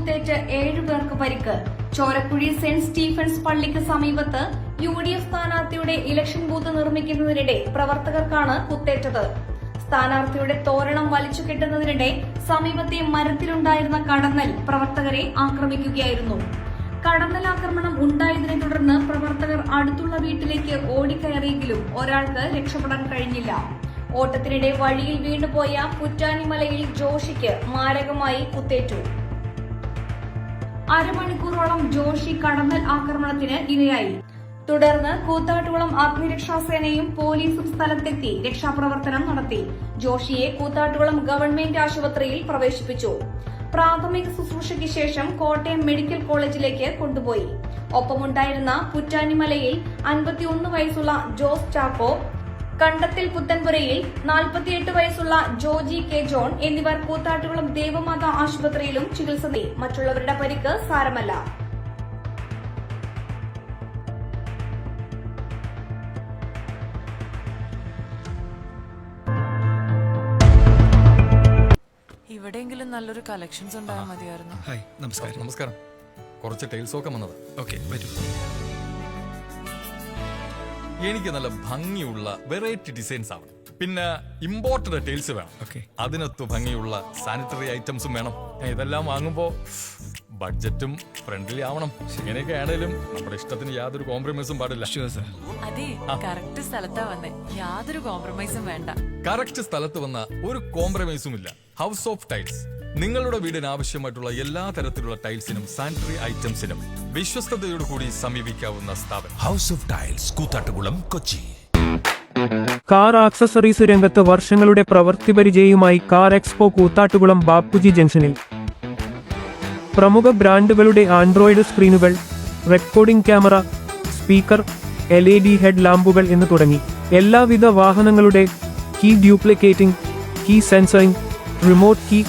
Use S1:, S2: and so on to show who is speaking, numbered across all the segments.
S1: കുത്തേറ്റ് 7 പേർക്ക് പരിക്ക്. ചോരക്കുഴി സെന്റ് സ്റ്റീഫൻസ് പള്ളിക്ക് സമീപത്ത് UDF സ്ഥാനാർത്ഥിയുടെ ഇലക്ഷൻ ബൂത്ത് നിർമ്മിക്കുന്നതിനിടെ പ്രവർത്തകർക്കാണ് കുത്തേറ്റത്. സ്ഥാനാർത്ഥിയുടെ തോരണം വലിച്ചു കെട്ടുന്നതിനിടെ സമീപത്തെ മരത്തിലുണ്ടായിരുന്ന കടന്നൽ പ്രവർത്തകരെ ആക്രമിക്കുകയായിരുന്നു. കടന്നൽ ആക്രമണം ഉണ്ടായതിനെ തുടർന്ന് പ്രവർത്തകർ അടുത്തുള്ള വീട്ടിലേക്ക് ഓടിക്കയറിയെങ്കിലും ഒരാൾക്ക് രക്ഷപ്പെടാൻ കഴിഞ്ഞില്ല. ഓട്ടത്തിനിടെ വഴിയിൽ വീണുപോയ പുറ്റാനിമലയിൽ ജോഷിക്ക് മാരകമായി കുത്തേറ്റു. അരമണിക്കൂറോളം ജോഷി കടന്നൽ ആക്രമണത്തിന് ഇരയായി. തുടർന്ന് കൂത്താട്ടുകുളം അഗ്നിരക്ഷാസേനയും പോലീസും സ്ഥലത്തെത്തി രക്ഷാപ്രവർത്തനം നടത്തി. ജോഷിയെ കൂത്താട്ടുകുളം ഗവൺമെന്റ് ആശുപത്രിയിൽ പ്രവേശിപ്പിച്ചു. പ്രാഥമിക ശുശ്രൂഷയ്ക്ക് ശേഷം കോട്ടയം മെഡിക്കൽ കോളേജിലേക്ക് കൊണ്ടുപോയി. ഒപ്പമുണ്ടായിരുന്ന പുറ്റാനിമലയിൽ 51 വയസ്സുള്ള ജോസ് ചാക്കോ, കണ്ടത്തിൽ പുത്തൻപുരയിൽ 48 വയസ്സുള്ള ജോജി കെ ജോൺ എന്നിവർ കൂത്താട്ടുകുളം ദേവമാതാ ആശുപത്രിയിലും ചികിത്സ നേടി. മറ്റുള്ളവരുടെ പരിക്ക് സാരമല്ല.
S2: ഇവിടെയെങ്കിലും നല്ലൊരു കളക്ഷൻസ് ഉണ്ടായാൽ മതിയായിരുന്നു.
S3: ഹായ്, നമസ്കാരം.
S4: നമസ്കാരം. കുറച്ച് ടൈൽസ് ഒക്കെ വന്നത്.
S3: ഓക്കെ, വരൂ.
S4: എനിക്ക് നല്ല ഭംഗിയുള്ള വെറൈറ്റി ഡിസൈൻസ് ആവണം. പിന്നെ ഇമ്പോർട്ടഡ് ടൈൽസ് വേണം.
S3: ഓക്കെ.
S4: അതിനൊത്ത് ഭംഗിയുള്ള സാനിറ്ററി ഐറ്റംസും വേണം. ഇതെല്ലാം വാങ്ങുമ്പോ ബഡ്ജറ്റും ഫ്രണ്ട്ലി ആവണം. ഇങ്ങനെയൊക്കെ ആണേലും നമ്മുടെ ഇഷ്ടത്തിന് യാതൊരു കോംപ്രമൈസും പാടില്ല.
S2: അതെ, കറക്റ്റ് സ്ഥലത്താ വന്നേ. യാതൊരു കോംപ്രമൈസും വേണ്ട.
S4: കറക്റ്റ് സ്ഥലത്ത് വന്ന ഒരു കോംപ്രമൈസും ഇല്ല. ഹൗസ് ഓഫ് ടൈൽസ് നിങ്ങളുടെ വീടിന് ആവശ്യമായിട്ടുള്ള എല്ലാ തരത്തിലുള്ള ടൈൽസിനും സാനിറ്ററി ഐറ്റംസിനും വിശ്വസ്തയോടുകൂടി സമീപിക്കാവുന്ന സ്ഥാപനം
S5: House of Tiles, Koothattukulam, Kochi.
S6: Car accessories രംഗത്ത് വർഷങ്ങളുടെ പ്രവൃത്തി പരിചയവുമായി കാർ എക്സ്പോ കൂത്താട്ടുകുളം ബാപ്പുജി ജംഗ്ഷനിൽ. പ്രമുഖ ബ്രാൻഡുകളുടെ ആൻഡ്രോയിഡ് സ്ക്രീനുകൾ, recording camera, speaker, LED head ലാമ്പുകൾ എന്ന് തുടങ്ങി എല്ലാവിധ വാഹനങ്ങളുടെ key duplicating, key sensoring, remote key,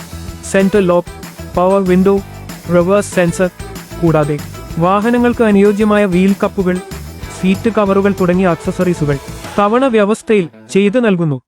S6: centre lock, power window, reverse sensor, കൂടാതെ വാഹനങ്ങൾക്ക് അനുയോജ്യമായ വീൽ കപ്പുകൾ, സീറ്റ് കവറുകൾ തുടങ്ങിയ ആക്സസറീസുകൾ തവണ വ്യവസ്ഥയിൽ ചെയ്തു നൽകുന്നു.